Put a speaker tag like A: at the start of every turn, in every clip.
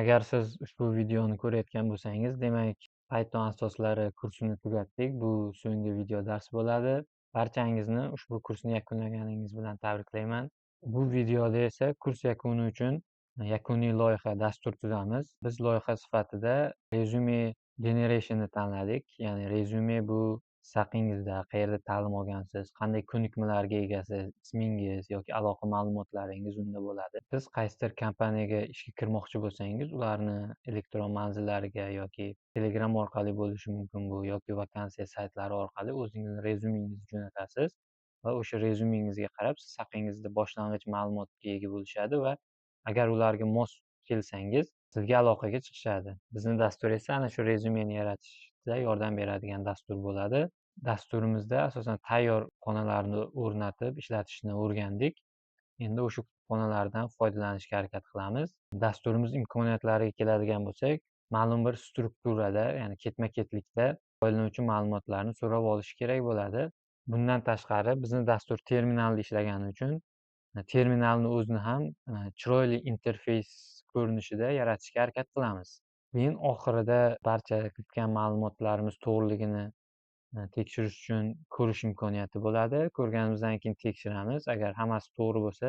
A: Agar siz ushbu videoni ko'rayotgan bo'lsangiz, demak, Python asoslari kursini tugatdik. Bu so'nggi video dars bo'ladi. Barchangizni ushbu kursni yakunlaganingiz bilan tabriklayman. Bu videoda esa kurs yakuni uchun yakuniy loyiha dastur tuzamiz. Biz loyiha sifatida resume generationni tanladik. Ya'ni resume bu siz haqingizda qayerda ta'lim olgansiz, qanday ko'nikmalarga egasiz, ismingiz yoki aloqa ma'lumotlaringiz unda bo'ladi. Siz qaysidir kompaniyaga ishga kirmoqchi bo'lsangiz, ularni elektron manzillariga yoki Telegram orqali bo'lishi mumkin bu, yoki vakansiya saytlari orqali o'zingizni rezumengizni jo'natasiz va o'sha rezumengizga qarab siz haqingizda boshlang'ich ma'lumotga ega bo'lishadi va agar ularga mos kelsangiz, sizga aloqaga chiqishadi. Bizni dastur esa ana shu rezumeni yaratishda yordam beradigan dastur bo'ladi. Dasturimizda asosan tayyor kutubxonalarni o'rnatib ishlatishni o'rgandik. Endi o'sha kutubxonalardan foydalanishga harakat qilamiz. Dasturimiz imkoniyatlariga keladigan bo'lsak, ma'lum bir strukturada, ya'ni ketma-ketlikda foydalanuvchi ma'lumotlarni so'rab olishi kerak bo'ladi. Bundan tashqari, bizni dastur terminalda ishlagani uchun terminalni o'zini ham chiroyli interfeys ko'rinishida yaratishga harakat qilamiz. Keyin oxirida barcha kiritgan ma'lumotlarimiz to'g'riligini tekshirish uchun ko'rish imkoniyati bo'ladi. Ko'rganimizdan keyin tekshiramiz. Agar hammasi to'g'ri bo'lsa,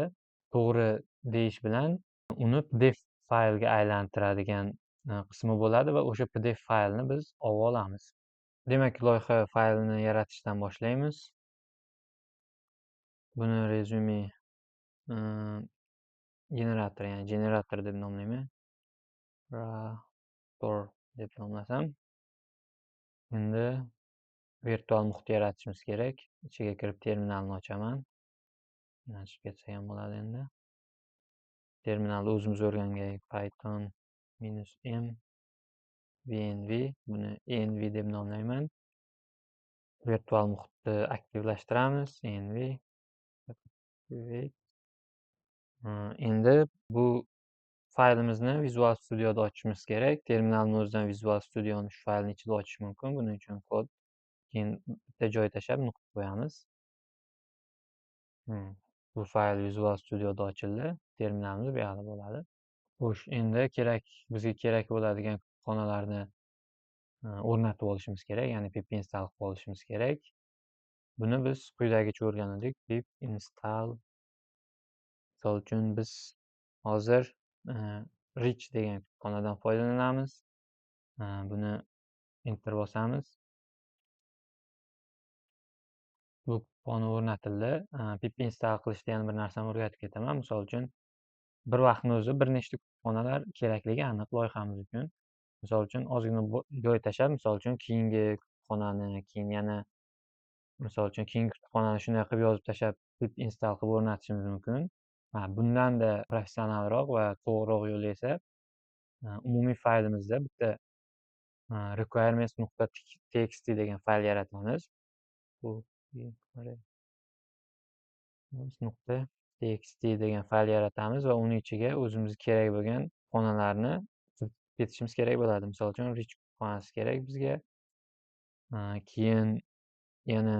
A: to'g'ri deyish bilan uni PDF faylga aylantiradigan qismi bo'ladi va o'sha PDF faylni biz olib olamiz. Demak, loyiha faylini yaratishdan boshlaymiz. Buni resume generator, ya'ni generator deb nomlayman. Rator deb nomlasam. Endi virtual muhit yaratishimiz kerak. Ichiga kirib terminalni ochaman. Ochib ketsa ham bo'ladi endi. Terminalda o'zimiz o'rgangan Python -m -env, buni env deb nomlayman. Virtual muhitni aktivlashtiramiz. Env. Endi bu faylimizni Visual Studioda ochishimiz kerak. Terminalni o'zidan Visual Studioni shu faylni ichida ochish mumkin. Buning uchun kod, keyin bitta joy tashlab nuqta qo'yamiz. Bu fayl Visual Studioda ochildi. Terminalimiz bu yoqda bo'ladi. Xo'sh, endi bizga kerak bo'ladigan kutubxonalarni o'rnatib olishimiz kerak, ya'ni pip install qilib olishimiz kerak. Buni biz quyidagicha o'rgandik. Pip install. Misol uchun biz hozir rich degan kutubxonadan foydalanamiz. Buni enter bosamiz. Bu kutubxona o'rnatildi. Pip install qilishda yana bir narsani o'rgatib ketaman. Misol uchun bir vaqtni o'zi bir nechta kutubxonalar kerakligi aniq loyihamiz uchun. Misol uchun ozgina joy tashlab, misol uchun keyingi kutubxonani, keyin yana misol uchun keyingi kutubxonani shunday qilib yozib tashlab, pip install qilib o'rnatishimiz mumkin. Bundan-da professionalroq va to'g'riroq yo'li esa umumiy faylimizda bitta requirements.txt degan fayl yaratamiz. Bu .txt degan fayl yaratamiz va uning ichiga o'zimizga kerak bo'lgan kutubxonalarni ketishimiz kerak bo'ladi. Misol uchun rich kutubxonasi kerak bizga. Keyin yana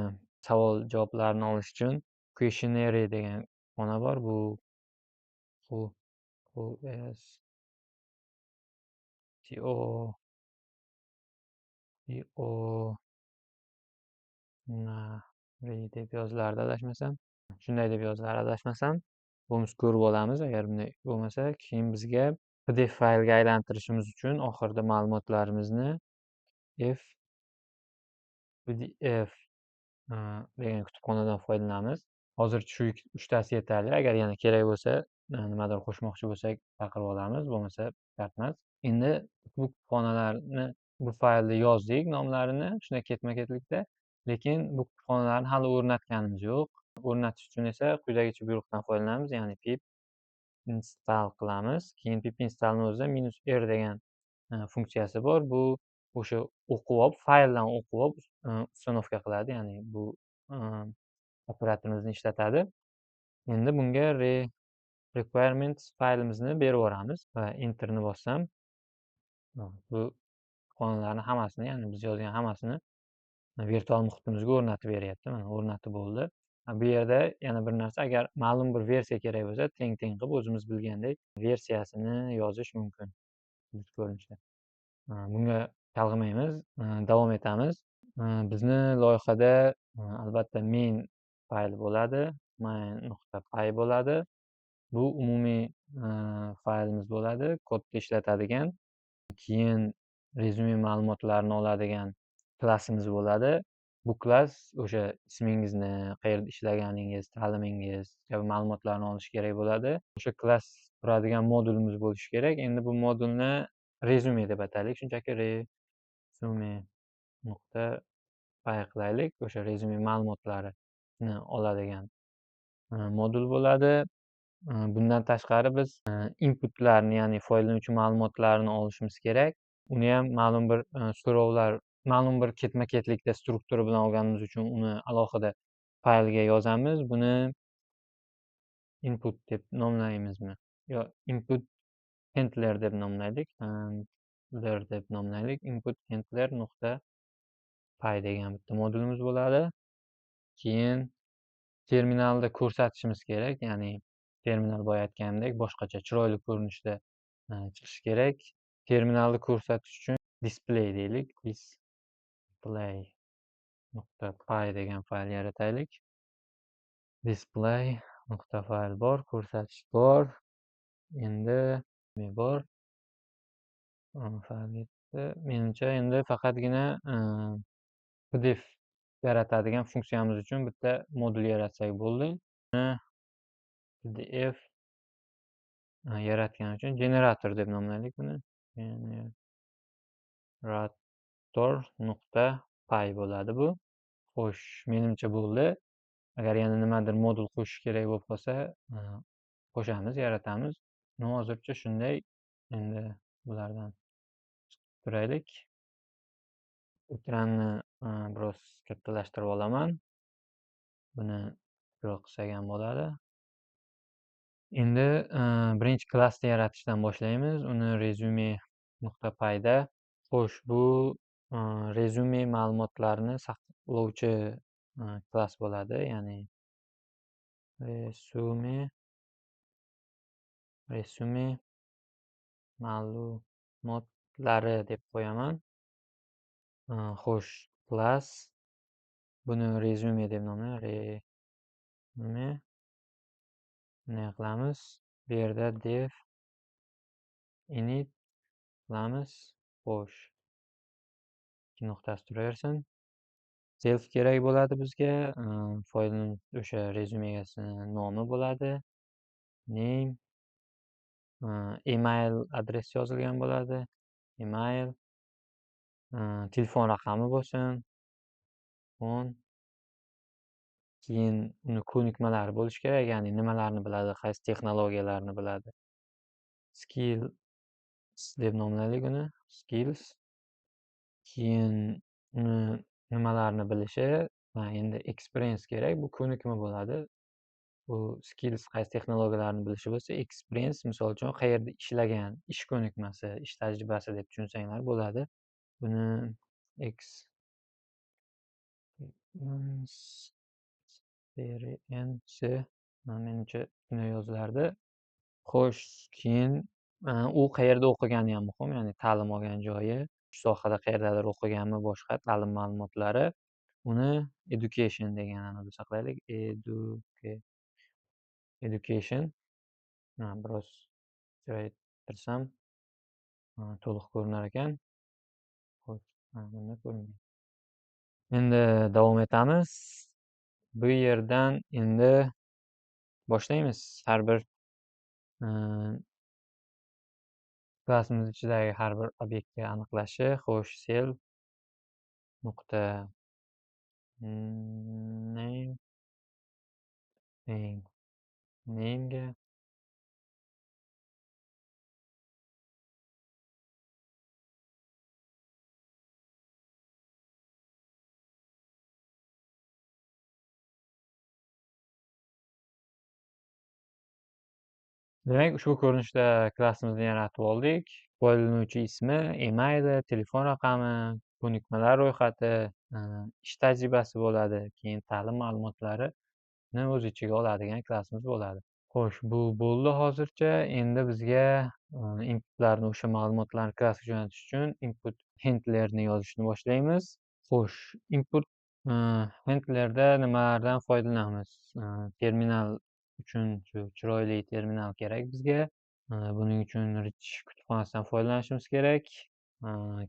A: savol javoblarni olish uchun questionnaire degan kutubxona bor. Bu deb yozilardi adashmasam. Shunday deb yozilar adashmasam. Buni ko'rib olamiz. Agar bunday bo'lmasa, keyin bizga PDF faylga aylantirishimiz uchun oxirida ma'lumotlarimizni pdf degan kutubxonadan foydalanamiz. Hozircha shu uchtasi yetarli. Agar yana kerak bo'lsa, nimadir qo'shmoqchi bo'lsak, chaqirib olamiz, bo'lmasa shart emas. Endi bu kutubxonalarni bu faylda yozdik nomlarini, shunday ketma-ketlikda, lekin bu kutubxonalarni hali o'rnatganimiz yo'q. O'rnatish uchun esa quyidagicha buyruqdan foydalanamiz, ya'ni pip install qilamiz. Keyin pip installni o'zida -r degan funksiyasi bor. Bu o'sha o'qib olib, fayldan o'qib olib ustanovka qiladi, ya'ni bu operatorimizni ishlatadi. Endi bunga requirements faylimizni berib yuboramiz va enterni bossam, bu kutubxonalarni hammasini, ya'ni biz yozgan hammasini virtual muhitimizga o'rnatib beryapti. Mana o'rnatib bo'ldi. Bu yerda yana bir narsa, agar ma'lum bir versiya kerak bo'lsa, teng qilib o'zimiz bilgandek versiyasini yozish mumkin. yuz ko'rinishi. Bunga chalg'imaymiz, davom etamiz. Bizni loyihada albatta main fayl bo'ladi, main.py bo'ladi. Bu umumiy faylimiz bo'ladi, kodda ishlatadigan. Keyin rezyume ma'lumotlarini oladigan klassimiz bo'ladi. Bu klass o'sha ismingizni, qayerda ishlaganingiz, ta'limingiz kabi ma'lumotlarni olishi kerak bo'ladi. O'sha klass turadigan modulimiz bo'lishi kerak. Endi bu modulni rezyume deb ataylik. Shunchaki resume.py qilaylik. O'sha rezyume ma'lumotlarini oladigan modul bo'ladi. Bundan tashqari biz inputlarni, ya'ni foydalanuvchi ma'lumotlarini olishimiz kerak. Uni ham ma'lum bir so'rovlar, ma'lum bir ketma-ketlikda struktura bilan olganimiz uchun uni alohida faylga yozamiz. Buni input deb nomlaymizmi? Yo, input handler deb nomlaylik. Input handler nuqta py degan bitta modulimiz bo'ladi. Keyin terminalda ko'rsatishimiz kerak, ya'ni terminal boya aytganimdek boshqacha chiroyli ko'rinishda chiqishi kerak. Terminalda ko'rsatish uchun display deylik. Display.py degan fayl yarataylik. Display.fayl bor, ko'rsatish bor. Endi bor. Menimcha endi faqatgina pdf yaratadigan funksiyamiz uchun bitta modul yaratsak bo'ldi. pdf yaratgan uchun generator deb nomlaylik buni. Generator.py bo'ladi bu. Xo'sh, menimcha bo'ldi. Agar yana nimadir modul qo'shish kerak bo'lib qolsa, qo'shamiz, yaratamiz. Hozircha shunday. Endi bulardan turaylik. Ekranni biroz kattalashtirib olaman. Buni ko'proq qilsak ham bo'ladi. Endi birinchi klassni yaratishdan boshlaymiz. Uni resume.pyda. Xo'sh, bu resume ma'lumotlarini saqlovchi klass bo'ladi, ya'ni resume ma'lumotlari deb qo'yaman. Xo'sh, klass buni resume deb nomlaymiz. Resume bunday qilamiz. Bu yerda def init qilamiz. Xo'sh, ikki nuqtasi turaversin. Self kerak bo'ladi bizga. Foydalanuvchi o'sha resume egasini nomi bo'ladi. Name, email adres yozilgan bo'ladi. Email, telefon raqami bo'lsin. Keyin uni ko'nikmalari bo'lishi kerak, ya'ni nimalarni biladi, qaysi texnologiyalarni biladi. Skills deb nomlaylik uni. Skills. Keyin uni nimalarni bilishi va endi experience kerak, bu ko'nikma bo'ladi. Bu skills qaysi texnologiyalarni bilishi bo'lsa, experience misol uchun qayerda ishlagan, ish ko'nikmasi, ish tajribasi deb tushunsanglar bo'ladi. Buni experience menimcha shunday yozilardi. Xo'sh, keyin u qayerda o'qigani ham muhim, ya'ni ta'lim olgan joyi, shu sohada qayerdadir o'qiganmi, boshqa ta'lim ma'lumotlari. Uni education deganini saqlaylik. Education. Biroz chiroytirsam to'liq ko'rinar ekan. Xo'sh, bunda ko'rinmaydi. Endi davom etamiz. Bu yerdan endi boshlaymiz. Har bir klassimiz ichidagi har bir obyektga aniqlashi. Xo'sh, self nuqta name namega demak, ushbu ko'rinishda klassimizni yaratib oldik. Foydalanuvchi ismi, emaili, telefon raqami, ko'nikmalar ro'yxati, ish tajribasi bo'ladi. Keyin ta'lim ma'lumotlarini o'z ichiga oladigan klassimiz bo'ladi. Xo'sh, bu bo'ldi hozircha. Endi bizga inputlarni, o'sha ma'lumotlarni klassga jo'natish uchun input handlerni yozishni boshlaymiz. Xo'sh, input handlerda nimalardan foydalanamiz? Terminal uchun shu chiroyli terminal kerak bizga. Buning uchun rich kutubxonasidan foydalanishimiz kerak.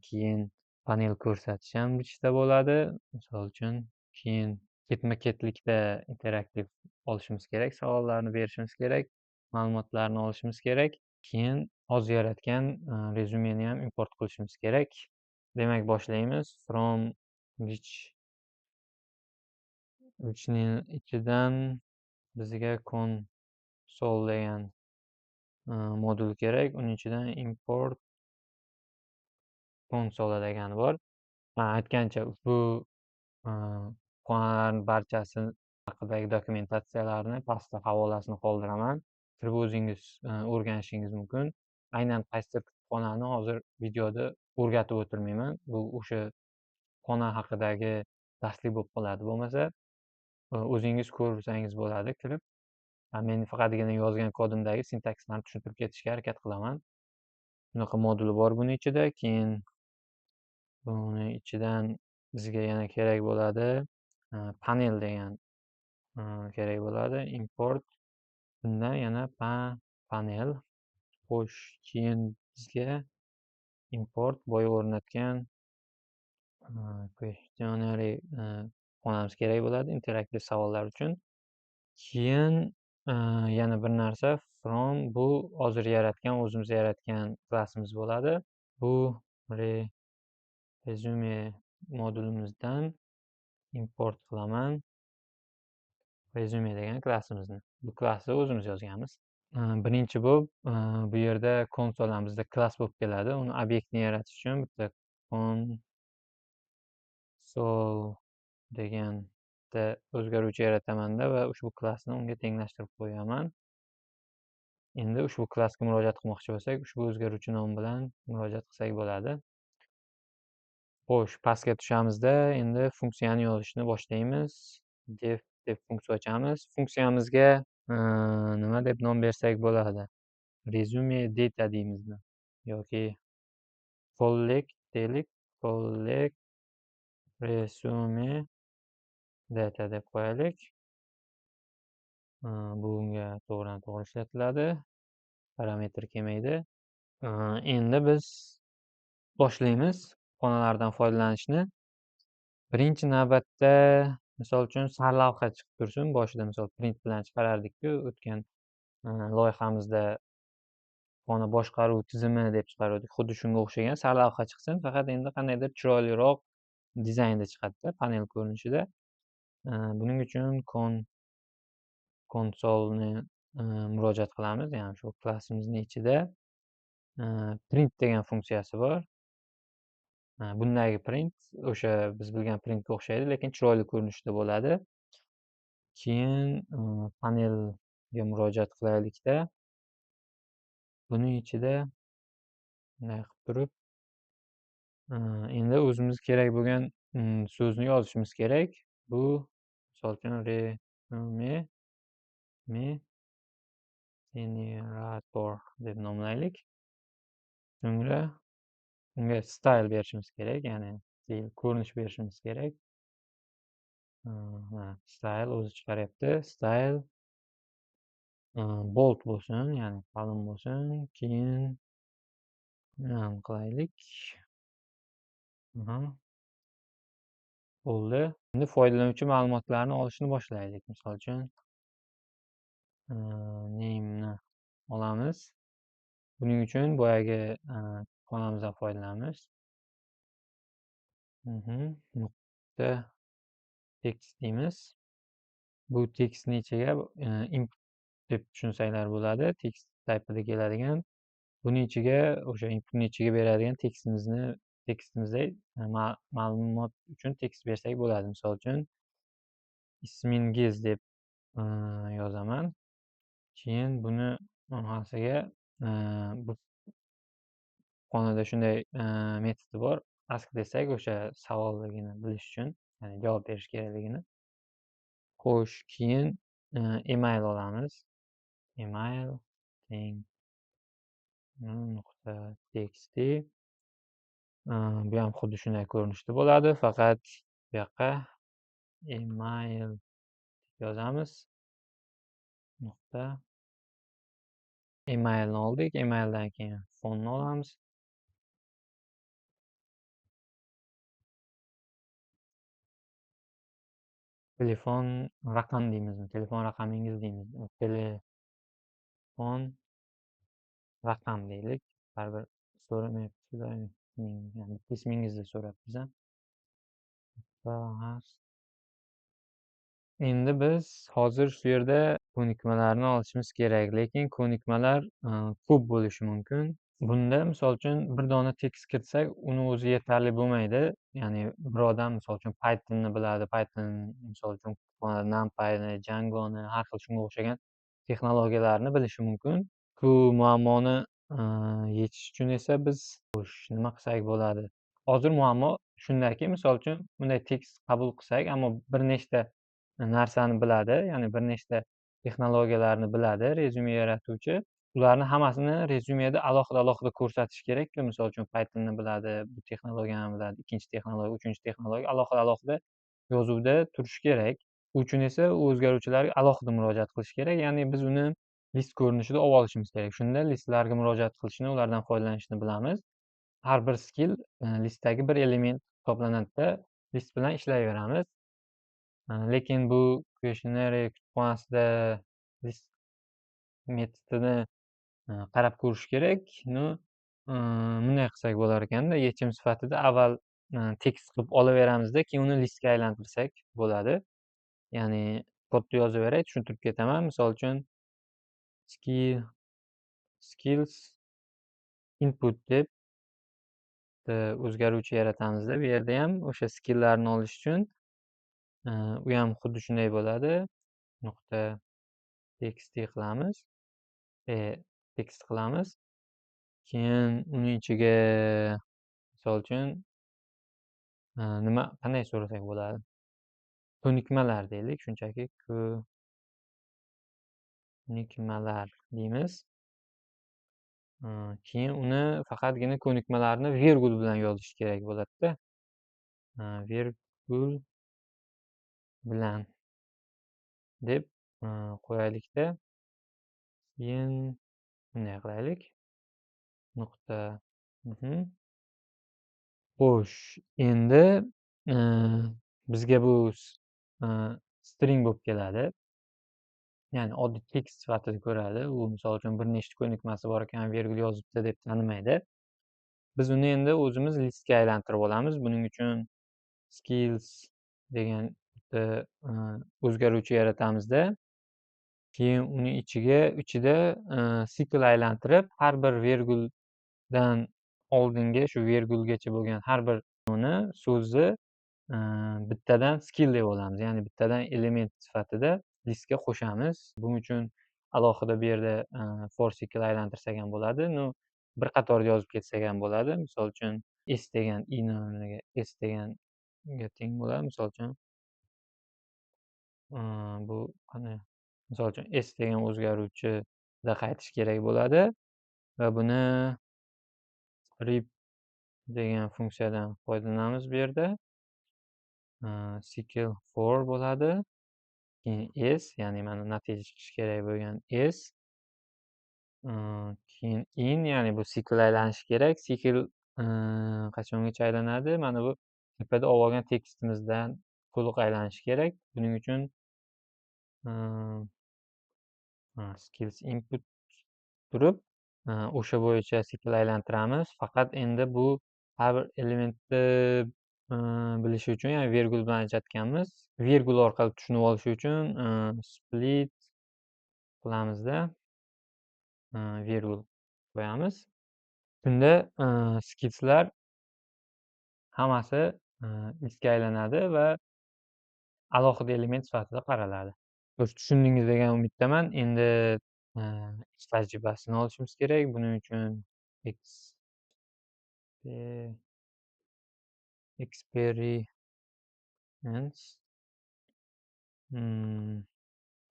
A: Keyin panel ko'rsatish ham richda bo'ladi. Misol uchun, keyin ketma-ketlikda interaktiv olishimiz kerak, savollarni berishimiz kerak, ma'lumotlarni olishimiz kerak. Keyin hozir yaratgan rezyumeni ham import qilishimiz kerak. Demak, boshlaymiz. From richni ichidan bizga console degan modul kerak. Uning ichidan import console degani bor. Aytgancha ushbu xonalarni barchasi haqidagi dokumentatsiyalarni pastda havolasini qoldiraman. Kirib o'zingiz o'rganishingiz mumkin. Aynan qaysidir kutubxonani hozir videoda o'rgatib o'tirmayman. Bu o'sha xona haqidagi darslik bo'lib qoladi. Bo'lmasa o'zingiz ko'rsangiz bo'ladi kirib. Men faqatgina yozgan kodimdagi sintakslarni tushuntirib ketishga harakat qilaman. Shunaqa moduli bor buni ichida. Keyin buni ichidan bizga yana kerak bo'ladi panel degan kerak bo'ladi. Import bundan yana panel. Xo'sh, keyin bizga import boya o'rnatgan questionary xonamiz kerak bo'ladi interaktiv savollar uchun. Keyin yana bir narsa from bu hozir yaratgan o'zimiz yaratgan klassimiz bo'ladi. Bu resume modulimizdan import qilaman resume degan klassimizni. Bu klassni o'zimiz yozganmiz. Birinchi bo'lib bu yerda console ham bizda klass bo'lib keladi. Uni obyektni yaratish uchun bitta console deganda o'zgaruvchi yarataman-da va ushbu klassni unga tenglashtirib qo'yaman. Endi ushbu klassga murojaat qilmoqchi bo'lsak, ushbu o'zgaruvchi nom bilan murojaat qilsak bo'ladi. Xo'sh, pastga tushamizda endi funksiyani yozishni boshlaymiz. Def deb funksiya ochamiz. Funksiyamizga nima deb nom bersak bo'ladi? Resume data deymizmi? Yoki collect deylik. Collect resume data deb qo'yaylik. Bunga to'g'ridan-to'g'ri ishlatiladi. Parametr kelmaydi. Endi biz boshlaymiz xonalardan foydalanishni. Birinchi navbatda misol uchun sarlavha chiqib tursin. Boshida misol print bilan chiqarardik-ku, o'tgan loyihamizda xona boshqaruv tizimi deb chiqardik. Xuddi shunga o'xshagan sarlavha chiqsin, faqat endi qandaydir chiroyliroq dizaynda chiqadi-da, panel ko'rinishida. Buning uchun konsolni murojaat qilamiz. Ya'ni shu klassimizning ichida print degan funksiyasi bor. Bundagi print o'sha biz bilgan printga o'xshaydi, lekin chiroyli ko'rinishda bo'ladi. Keyin panelga murojaat qilaylik-da. Buning ichida bunday qilib turib endi o'zimiz kerak bo'lgan so'zni yozishimiz kerak. Bu misol uchun resume generator deb nomlaylik. So'ngra unga style berishimiz kerak, ya'ni stil ko'rinish berishimiz kerak. Style o'zi chiqaryapti. Style bold bo'lsin, ya'ni qalin bo'lsin. Keyin nima qilaylik? Bo'ldi. Endi foydalanuvchi ma'lumotlarni olishni boshlaylik. Misol uchun name'ni olamiz. Buning uchun boyagi xonamizdan foydalanamiz. Nuqta text deymiz. Bu tekstning ichiga input deb tushunsanglar bo'ladi. Text type'ida keladigan. Buning ichiga o'sha inputning ichiga beradigan tekstimizda ma'lumot uchun tekst bersak bo'ladi. Misol uchun ismingiz deb yozaman. Keyin buni orqasiga bu xonada shunday metodi bor. Ask desak o'sha savolligini bilish uchun, ya'ni javob berish kerakligini. Xo'sh, keyin email olamiz. email teng nuqta txt. Buyam xuddi shunday ko'rinishda bo'ladi, faqat bu yoqqa email yozamiz. Nuqta. Emailni oldik. Emaildan keyin fonni olamiz. Telefon raqam deymizmi? Telefon raqamingiz deymizmi? Telefon raqam deylik. Baribir so'ramayapti. Yani ismingizni so'rabmiz. Endi biz hozir shu yerda ko'nikmalarni olishimiz kerak, lekin ko'nikmalar ko'p bo'lishi mumkin. Bunda misol uchun bir dona tekst kiritsak, uni o'zi yetarli bo'lmaydi. Ya'ni bir odam misol uchun Python'ni biladi, Python misol uchun NumPy'ni, Django'ni, har xil shunga o'xshagan texnologiyalarni bilishi mumkin. Bu muammoni yechish uchun esa biz nima qilsak bo'ladi? Hozir muammo shundaki, misol uchun bunday tekst qabul qilsak, ammo bir nechta narsani biladi, ya'ni bir nechta texnologiyalarni biladi rezyume yaratuvchi. Ularni hammasini rezyumeda alohida ko'rsatish kerak-ku. Misol uchun Python'ni biladi, bu texnologiyani biladi, ikkinchi texnologiya, uchinchi texnologiya alohida yozuvda turishi kerak. U uchun esa u o'zgaruvchilarga alohida murojaat qilish kerak. Ya'ni biz uni list ko'rinishida olishimiz kerak. Shunda listlarga murojaat qilishni, ulardan foydalanishni bilamiz. Har bir skill listdagi bir element hisoblanadida, list bilan ishlayveramiz. Lekin bu Questionnaire kutubxonasida list metodini qarab ko'rish kerak. Bunday qilsak bo'lar ekanda, yechim sifatida avval tekst qilib olaveramizda, keyin uni listga aylantirsak bo'ladi. Ya'ni kodni yozaveray, tushuntirib ketaman. Misol uchun skills input deb o'zgaruvchi yaratamizda. Bu yerda ham o'sha skilllarni olish uchun u ham xuddi shunday bo'ladi. Nuqta txt qilamiz. Tekst qilamiz. Keyin uning ichiga misol uchun qanday so'rasak bo'ladi? Ko'nikmalar deylik, shunchaki ko'nikmalar deymiz. Keyin uni faqatgina ko'nikmalarni virgul bilan yozish kerak bo'ladi-da. Virgul bilan deb qo'yaylik-da. Keyin bunday qilaylik. Nuqta. Xo'sh, endi bizga bu string bo'lib keladi. Ya'ni oddiy tekst sifatida ko'radi. U misol uchun bir nechta ko'nikmasi bor ekan, virgul yozibdi deb tanimaydi. Biz uni endi o'zimiz listga aylantirib olamiz. Buning uchun skills degan o'zgaruvchi yaratamizda. Keyin uni ichida sikl aylantirib, har bir virguldan oldingi shu virgulgacha bo'lgan har bir so'zni bittadan skill deb olamiz. Ya'ni bittadan element sifatida listga qo'shamiz. Buning uchun alohida bu yerda for sikl aylantirsak ham bo'ladi. Bir qatorda yozib ketsak ham bo'ladi. Misol uchun s degan i'ni o'rniga s deganga teng bo'ladi. Misol uchun bu qanday? Misol uchun s degan o'zgaruvchida qaytish kerak bo'ladi va buni reap degan funksiyadan foydalanamiz bu yerda. Cycle for bo'ladi. Keyin s, ya'ni mana natija chiqishi kerak bo'lgan s. Keyin in, ya'ni bu sikl aylanishi kerak. Sikl qachongacha aylanadi? Mana bu tepada olib olgan tekstimizdan to'liq aylanishi kerak. Buning uchun skills input turib o'sha bo'yicha sikl aylantiramiz. Faqat endi bu har bir elementni bilishi uchun, ya'ni virgul bilan ajratganmiz. Virgul orqali tushunib olishi uchun split qilamizda, virgul qo'yamiz. Shunda skillslar hammasi listga aylanadi va alohida element sifatida qaraladi. Tushundingiz degan umiddaman. Endi ish tajribasini olishimiz kerak. Buning uchun experiments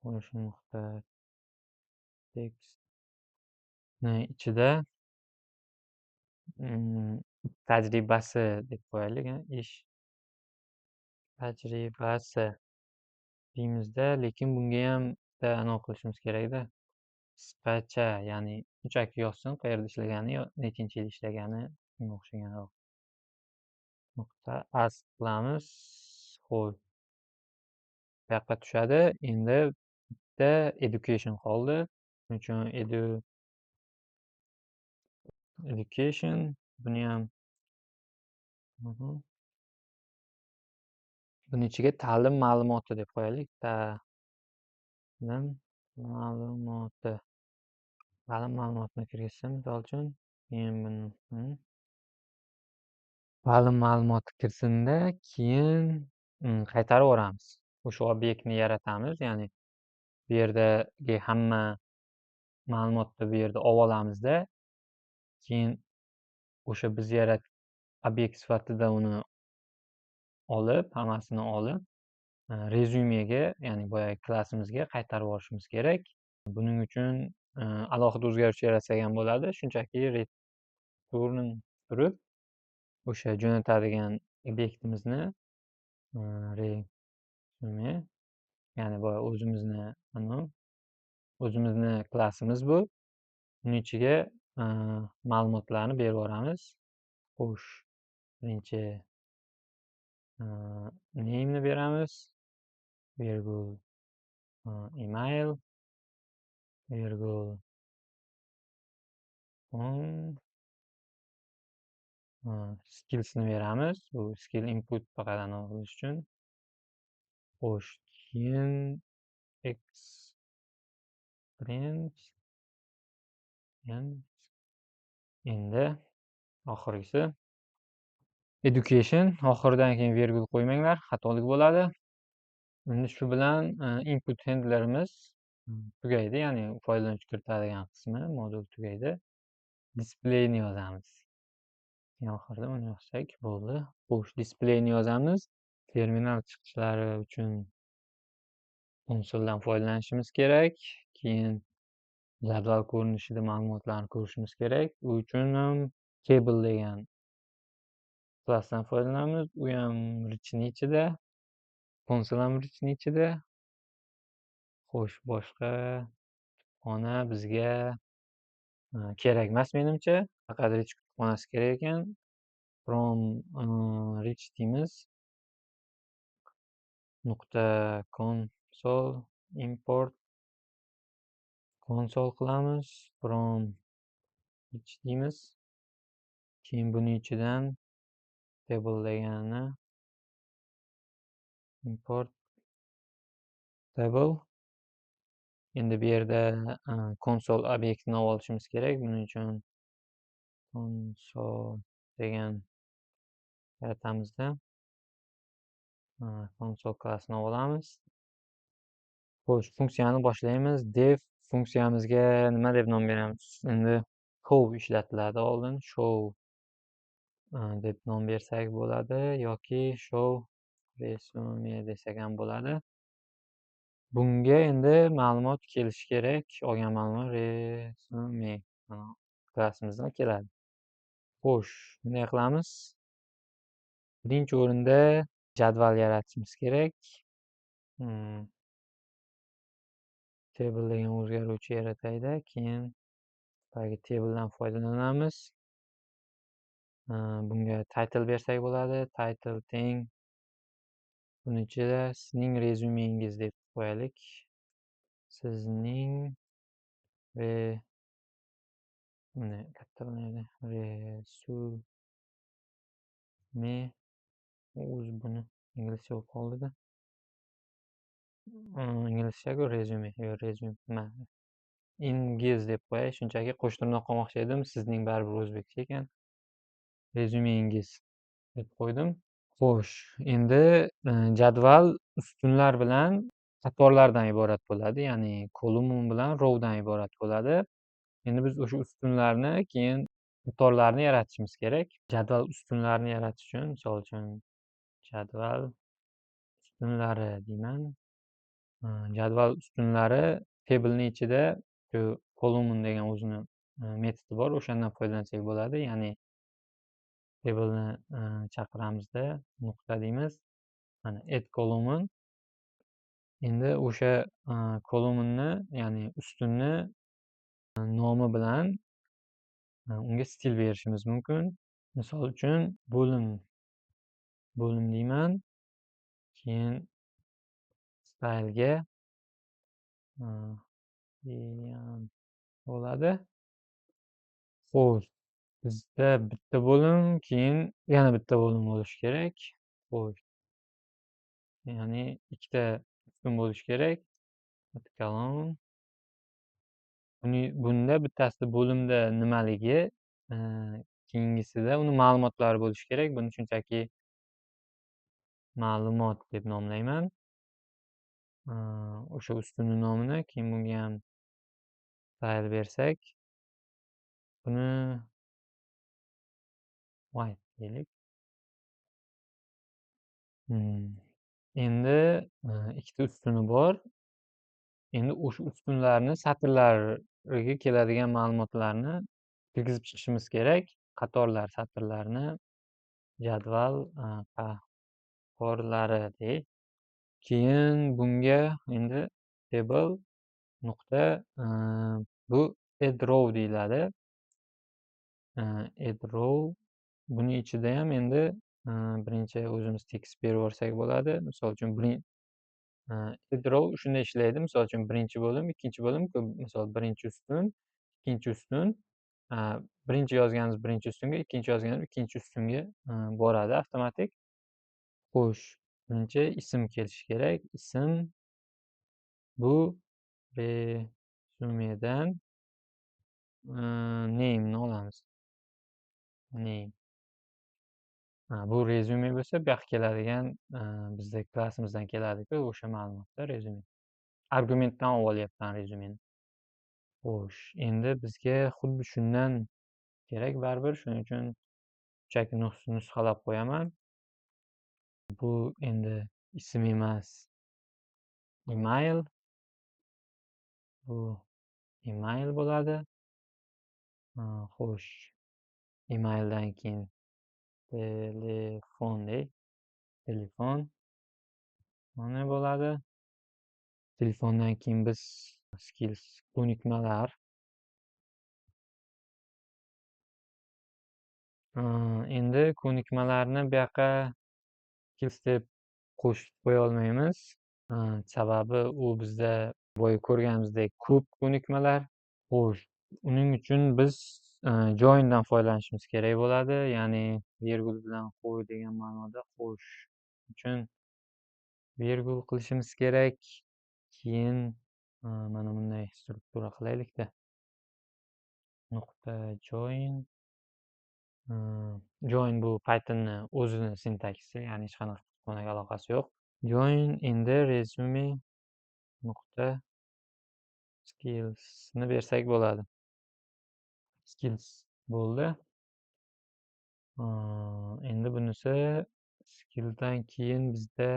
A: nuqta tekstni ichida tajribasi deb qo'yaylik, ish tajribasi deymizda, lekin bungayam bitta anavi qilishimiz kerakda. Qisqacha, ya'ni shunchaki yozsin qayerda ishlagani, nechinchi yil ishlagani, shunga o'xshaganroq. Nuqta as qilamiz. Xo'p, bu yoqqa tushadi. Endi bitta education qoldi. Shuning uchun education buniyam buni ichiga ta'lim ma'lumoti deb qo'yaylik. Ta'lim ma'lumoti. Ta'lim ma'lumotini kirgizsin, misol uchun. Keyin buni ta'lim ma'lumoti kirsinda, keyin qaytarib yuboramiz. O'sha obyektni yaratamiz, ya'ni bu yerdagi hamma ma'lumotni bu yerda olib olamizda, keyin o'sha biz obyekt sifatida uni olib, hammasini olib, rezyumega, ya'ni boyagi klassimizga qaytarib yuborishimiz kerak. Buning uchun alohida o'zgaruvchi yaratsak ham bo'ladi. Shunchaki return turib, o'sha jo'natadigan obyektimizni resume, ya'ni boya o'zimizni klassimiz bu. Buning ichiga ma'lumotlarni berib yuboramiz. Xo'sh, birinchi name'ni beramiz. Virgul email, virgul skillsni beramiz. Bu skill input faqat anavi qilish uchun. Xo'sh, keyin experience, endi oxirgisi education. Oxiridan keyin virgul qo'ymanglar, xatolik bo'ladi. Endi shu bilan input handlerimiz tugaydi, ya'ni foydalanuvchi kiritadigan qismi, modul tugaydi. Displayni yozamiz. Oxirida uni yozsak bo'ldi. Xo'sh, displayni yozamiz. Terminal chiqishlari uchun konsoldan foydalanishimiz kerak. Keyin jadval ko'rinishida ma'lumotlarni ko'rishimiz kerak. U uchun ham table degan klassdan foydalanamiz. U ham richni ichida, konsol ham richni ichida. Xo'sh, boshqa kutubxona bizga kerak emas menimcha. Faqat rich kutubxonasi kerak ekan. From rich deymiz. Nuqta console import console qilamiz. From rich deymiz. Keyin buning ichidan table degani import table. Endi bu yerda console obyektini olib olishimiz kerak. Buning uchun console degan yaratamizda console klassini olamiz. Xo'sh, funksiyani boshlaymiz. Dev funksiyamizga nima deb nom beramiz? Endi show ishlatiladi oldin. Show deb nom bersak bo'ladi yoki show resume desak ham bo'ladi. Bunga endi ma'lumot kelishi kerak. Olgan ma'lumot resume klassimizdan keladi. Xo'sh, bunday qilamiz. Birinchi o'rinda jadval yaratishimiz kerak. Table degan o'zgaruvchi yaratayda. Keyin boyagi tabledan foydalanamiz. Bunga title bersak bo'ladi. Title teng buning ichida sizning rezyumengiz deb qo'yaylik. Sizning katta bo'ladi. Resume o'zi buni inglizcha bo'lib qoldida. Inglizchaga resume ingiz deb qo'yay. Shunchaki qo'shtirnoq qilmoqchi edim. Sizning baribir o'zbekcha ekan. Rezyumengiz deb qo'ydim. Xo'sh, endi jadval ustunlar bilan qatorlardan iborat bo'ladi, ya'ni column bilan rowdan iborat bo'ladi. Endi biz o'sha ustunlarni keyin qatorlarni yaratishimiz kerak. Jadval ustunlarini yaratish uchun, misol uchun jadval ustunlari deyman. Jadval ustunlari tablening ichida shu column degan o'zini metodi bor. O'shandan foydalansak bo'ladi. Ya'ni table'ni chaqiramizda nuqta deymiz. Mana add column. Endi o'sha columnni, ya'ni ustunni nomi bilan unga stil berishimiz mumkin. Misol uchun bo'lim deyman. Keyin style'ga degan bo'ladi. Xo'sh, bizda bitta bo'lim, keyin yana bitta bo'lim bo'lishi kerak. Xo'sh, ya'ni ikkita ustun bo'lishi kerak. Column. Bunda bittasida bo'limda nimaligi, keyingisida uni ma'lumotlari bo'lishi kerak. Buni shunchaki ma'lumot deb nomlayman. O'sha ustunni nomini, keyin bunga ham style bersak, buni white deylik. Endi ikkita ustuni bor. Endi o'sha ustunlarni satrlariga keladigan ma'lumotlarni kirgizib chiqishimiz kerak. Qatorlar satrlarni jadval qatorlari dey. Keyin bunga endi table nuqta bu add row deyiladi. Add row. Buni ichida ham endi birinchi o'zimiz tekst berib yuborsak bo'ladi. Misol uchun add row shunday ishlaydi. Misol uchun birinchi bo'lim, ikkinchi bo'lim, misol birinchi ustun, ikkinchi ustun, birinchi yozganimiz birinchi ustunga, ikkinchi yozganimiz ikkinchi ustunga boradi avtomatik. Xo'sh, birinchi ism kelishi kerak. Ism bu resumedan name'ni olamiz. Name. Bu resume bo'lsa, bu yoqqa keladigan bizda klassimizdan keladi-ku, o'sha ma'lumotlar resume. Argumentdan olyapman resumeni. Xo'sh, endi bizga xuddi shundan kerak baribir. Shuning uchun shunchaki nusxalab qo'yaman. Bu endi ism emas. Email. Bu email bo'ladi. Xo'sh, emaildan keyin telefon dey. Telefon. Mana bo'ladi. Telefondan keyin biz skills ko'nikmalar. Endi ko'nikmalarni bu yoqqa skills deb qo'shib qo'ya olmaymiz. Sababi u bizda boya ko'rganimizdek ko'p ko'nikmalar. Xo'sh, uning uchun biz joindan foydalanishimiz kerak bo'ladi. Ya'ni virgul bilan qo'y degan ma'noda qo'sh uchun virgul qilishimiz kerak. Keyin mana bunday struktura qilaylik-da. Nuqta join. Join bu Python'ni o'zini sintaksisi, ya'ni hech qanaqa kutubxonaga aloqasi yo'q. Join endi resume nuqta skillsni bersak bo'ladi. Skills bo'ldi. Endi bunisi skilldan keyin bizda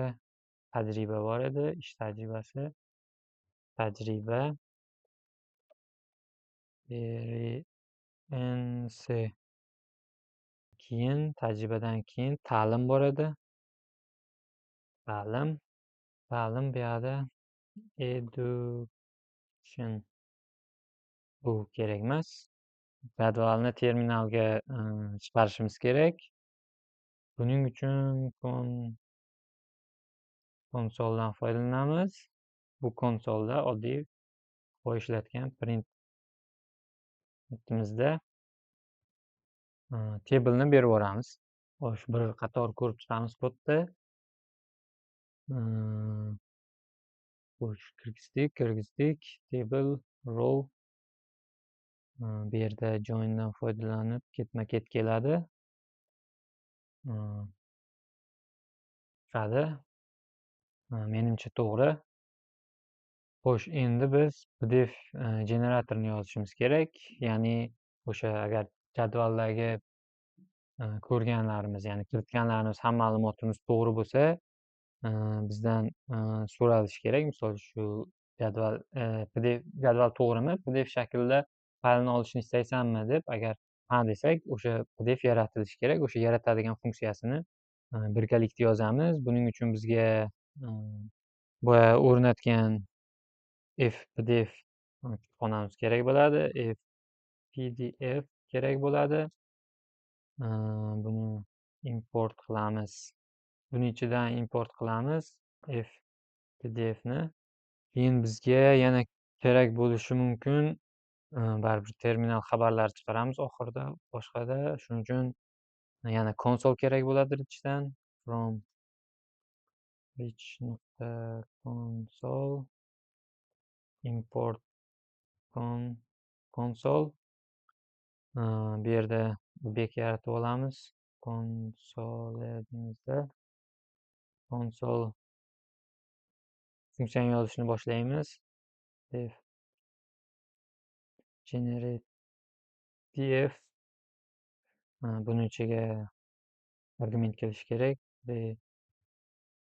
A: tajriba bor edi, ish tajribasi. Tajriba NC. Keyin tajribadan keyin ta'lim bor edi. Ta'lim bu yoqda education. Bu kerak emas. Jadvalni terminalga chiqarishimiz kerak. Buning uchun konsoldan foydalanamiz. Bu konsolda oddiy ishlatgan printimizda table'ni berib yuboramiz. Xo'sh, bir qator ko'rib chiqamiz kodda. Xo'sh, kirgizdik. Table, row. Bu yerda joindan foydalanib ketma-ket keladi. Chiqadi. Menimcha to'g'ri. Xo'sh, endi biz pdf generatorni yozishimiz kerak. Ya'ni o'sha agar jadvaldagi ko'rganlarimiz, ya'ni kiritganlarimiz ham ma'lumotimiz to'g'ri bo'lsa, bizdan so'ralishi kerak. Misol shu jadval, PDF jadval to'g'rimi? PDF shaklida faylni olishni istaysanmi deb agar ha desak, o'sha PDF yaratilishi kerak. O'sha yaratadigan funksiyasini birgalikda yozamiz. Buning uchun bizga boya o'rnatgan fpdf kutubxonamiz kerak bo'ladi. fpdf kerak bo'ladi. Buni import qilamiz. Buni ichidan import qilamiz fpdfni. Keyin bizga yana kerak bo'lishi mumkin. Baribir terminal xabarlar chiqaramiz oxirida, boshqada. Shuning uchun yana konsol kerak bo'ladi ichidan. From rich.console import console. Bu yerda bek yaratib olamiz. Konsolimizda konsol funksiyani yozishni boshlaymiz. Def generate df buni ichiga argument kelishi kerak.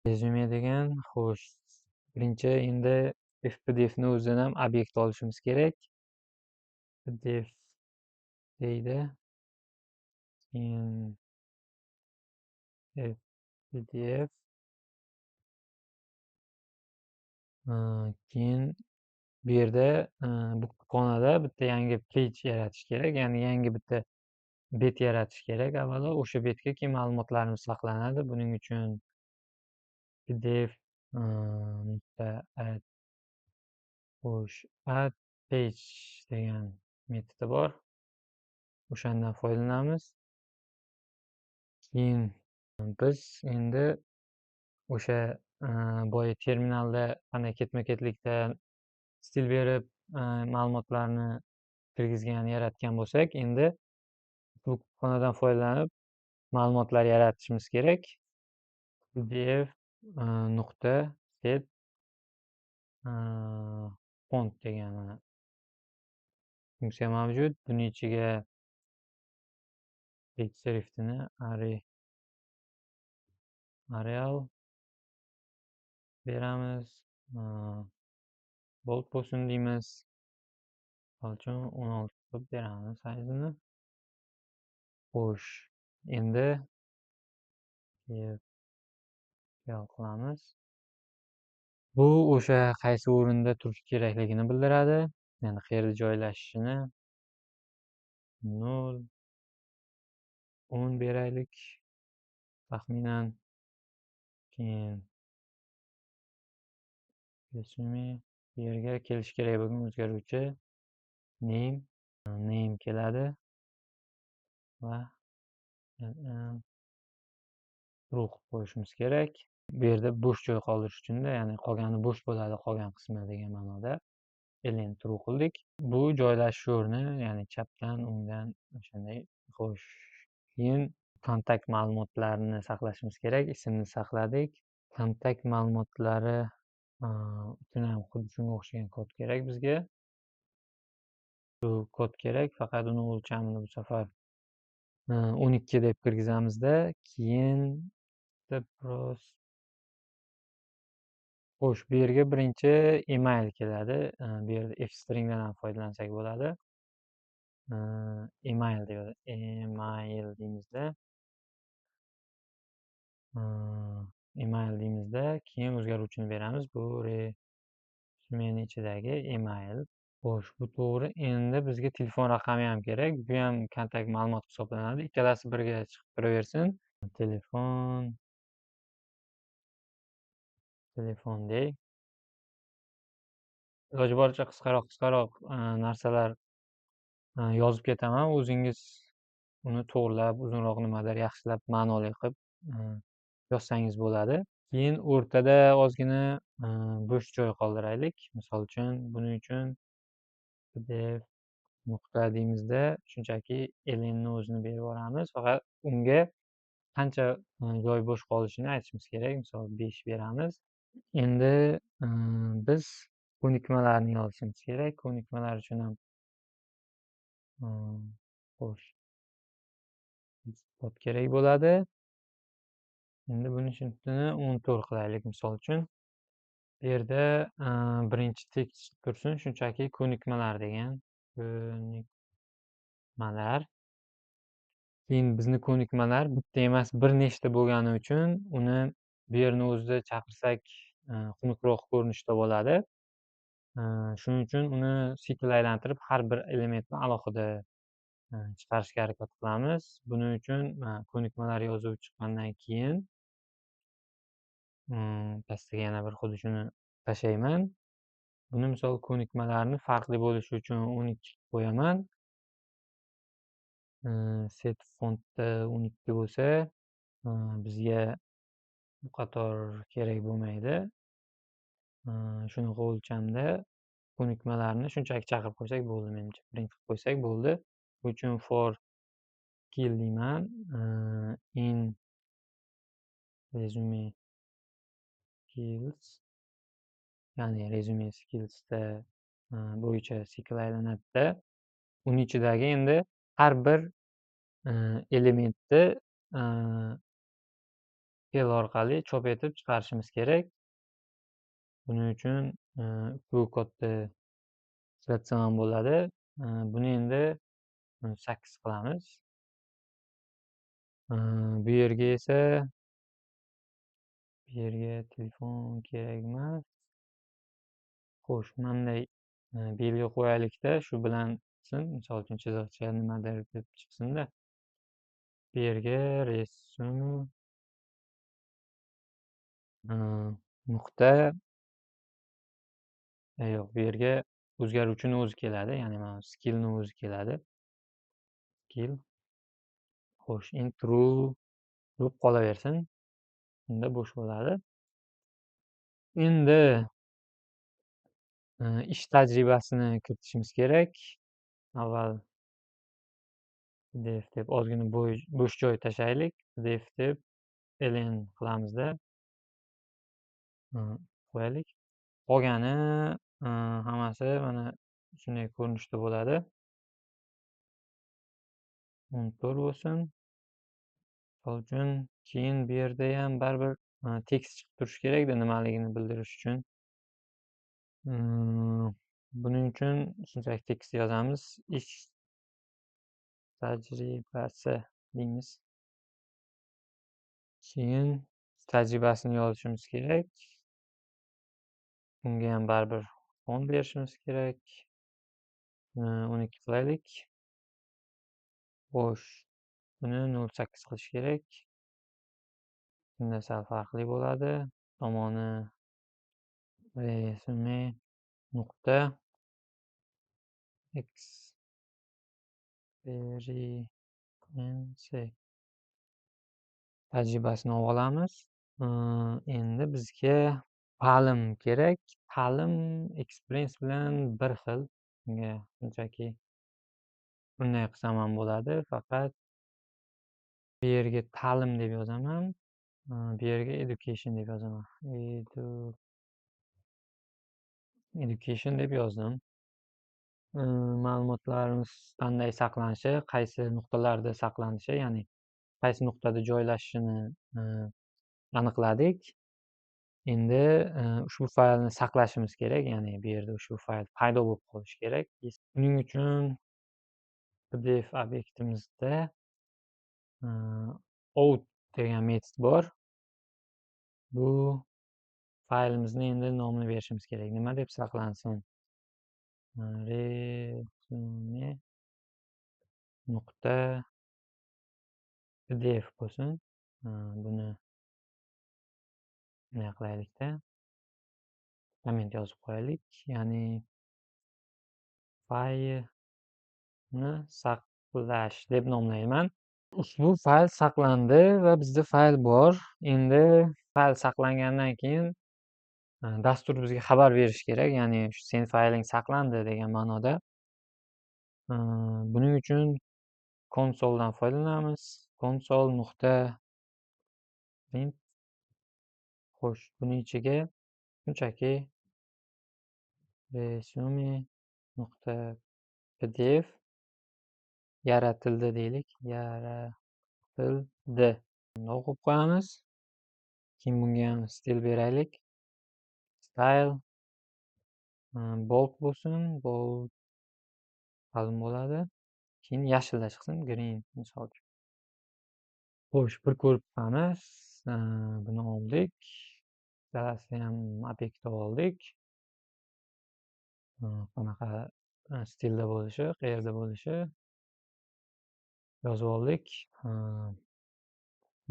A: Resume degan. Xo'sh, birinchi endi fpdfni o'zidan ham obyekt olishimiz kerak. pdf deydi. Keyin fpdf keyin bu yerda bu kutubxonada bitta yangi page yaratish kerak. Ya'ni yangi bitta bet yaratish kerak. Avvalo o'sha betga keyin ma'lumotlarimiz saqlanadi. Buning uchun pdf add page degan metodi bor. O'shandan foydalanamiz. Keyin biz endi o'sha boya terminalda qanday ketma-ketlikda stil berib ma'lumotlarni kirgizgan, yaratgan bo'lsak, endi bu kutubxonadan foydalanib ma'lumotlar yaratishimiz kerak. pdf nuqta set font degan funksiya mavjud. Buni ichiga text serifini Arial beramiz. Bold bo'lsin deymiz. Misol uchun 16 qilib beramiz sayzini. Xo'sh, endi qilamiz. Bu o'sha qaysi o'rinda turishi kerakligini bildiradi. Ya'ni qayerda joylashishini 0, 10 beraylik taxminan. Keyin resume bu yerga kelishi kerak bo'lgan o'zgaruvchi name keladi va true qilib qo'yishimiz kerak. Bu yerda bo'sh joy qoldirish uchun-da, ya'ni qolgani bo'sh bo'ladi, qolgan qismi degan ma'noda len true qildik. Bu joylashish o'rni, ya'ni chapdan, o'ngdan o'shanday. Xo'sh, keyin kontakt ma'lumotlarini saqlashimiz kerak. Ismni saqladik. Kontakt ma'lumotlari uchun ham xuddi shunga o'xshagan kod kerak bizga. Bu kod kerak, faqat uni o'lchamini bu safar 12 deb kirgizamizda. Keyin xo'sh, bu yerga birinchi email keladi. Bu yerda fstringdan ham foydalansak bo'ladi. Email deymizda. Email deymizda, keyin o'zgaruvchini beramiz. Bu resumening ichidagi email. Xo'sh, bu to'g'ri. Endi bizga telefon raqami ham kerak. Bu ham kontakt ma'lumot hisoblanadi. Ikkalasi birga chiqib turaversin. Telefon dey. Iloji boricha qisqaroq narsalar yozib ketaman. O'zingiz uni to'g'rilab, uzunroq nimadir yaxshilab ma'noli qilib yozsangiz bo'ladi. Keyin o'rtada ozgina bo'sh joy qoldiraylik. Misol uchun, buning uchun pdf nuqta deymizda shunchaki elenni o'zini berib yuboramiz. Faqat unga qancha joy bo'sh qolishini aytishimiz kerak. Misol 5 beramiz. Endi biz ko'nikmalarni yozishimiz kerak. Ko'nikmalar uchun ham xo'sh, kod kerak bo'ladi. Endi buni 14 qilaylik misol uchun. Bu yerda birinchi tekst tursin, shunchaki ko'nikmalar degan. Ko'nikmalar. Keyin bizni ko'nikmalar bitta emas, bir nechta bo'lgani uchun uni bu yerni o'zida chaqirsak xunukroq ko'rinishda bo'ladi. Shuning uchun uni sikl aylantirib har bir elementni alohida chiqarishga harakat qilamiz. Buning uchun ko'nikmalar yozuvi chiqqandan keyin pastiga yana bir xuddi shuni tashlayman. Buni misol ko'nikmalarni farqli bo'lishi uchun 12 qo'yaman. Set fontda 12 bo'lsa, bizga bu qator kerak bo'lmaydi. Shunaqa o'lchamda ko'nikmalarni shunchaki chaqirib qo'ysak bo'ldi menimcha. Print qilib qo'ysak bo'ldi. Bu uchun for skill deyman. In resume skills, ya'ni resume skillsda bo'yicha sikl aylanadida. Uning ichidagi endi har bir elementni fe'l orqali chop etib chiqarishimiz kerak. Buning uchun bu kodni ishlatsam ham bo'ladi. Buni endi 8 qilamiz. Bu yerga esa bu yerga telefon kerak emas. Xo'sh, manday belgi qo'yaylikda, shu bilan chiqsin. Misol uchun chiziqcha nimadir deb chiqsinda. Bu yerga resume nuqta yo'q, bu yerga o'zgaruvchini o'zi keladi, ya'ni mana skillni o'zi keladi. Skill. Xo'sh, in true bo'lib qolaversin. Unda bo'sh bo'ladi. Endi ish tajribasini kiritishimiz kerak. Avval def deb ozgina bo'sh joy tashlaylik. Def deb ln qilamizda. Qo'yaylik. Qolgani hammasi mana shunday ko'rinishda bo'ladi. 14 bo'lsin. Misol uchun keyin bu yerda ham baribir tekst chiqib turishi kerakda, nimaligini bildirish uchun. Buning uchun shunchaki tekst yozamiz. Ish tajribasi deymiz. Keyin tajribasini yozishimiz kerak. Bunga ham baribir font berishimiz kerak. 12 qilaylik. Xo'sh, buni 0.8 qilish kerak. Bunda sal farqli bo'ladi. Tomoni resume nuqta experience tajribasini olamiz. Endi bizga ta'lim kerak. Ta'lim experience bilan bir xil. Bunga shunchaki bunday qilsam ham bo'ladi, faqat bu yerga ta'lim deb yozaman. Bu yerga education deb yozaman. Education deb yozdim. Ma'lumotlarimiz qanday saqlanishi, qaysi nuqtalarda saqlanishi, ya'ni qaysi nuqtada joylashishini aniqladik. Endi ushbu faylni saqlashimiz kerak, ya'ni bu yerda ushbu fayl paydo bo'lib qolishi kerak. Buning uchun pdf obyektimizda out degan metod bor. Bu faylimizni endi nomini berishimiz kerak. Nima deb saqlansin? Resume nuqta pdf bo'lsin. Buni bunday qilaylikda. Komment yozib qo'yaylik. Ya'ni faylni saqlash deb nomlayman. Ushbu fayl saqlandi va bizda fayl bor. Endi fayl saqlangandan keyin dastur bizga xabar berishi kerak, ya'ni sen fayling saqlandi degan ma'noda. Buning uchun konsoldan foydalanamiz. Console.print. Xo'sh, buning ichiga shunchaki resume.pdf yaratildi deylik. Yaratildi. O'qib qo'yamiz. Keyin bunga ham stil beraylik. style bold bo'lsin, bold qalin bo'ladi. Keyin yashilda chiqsin, green misol uchun. Xo'sh, bir ko'rib chiqamiz. Buni oldik. Ikkalasiyam obyektni oldik. Qanaqa stilda bo'lishi, qayerda bo'lishi yozib oldik.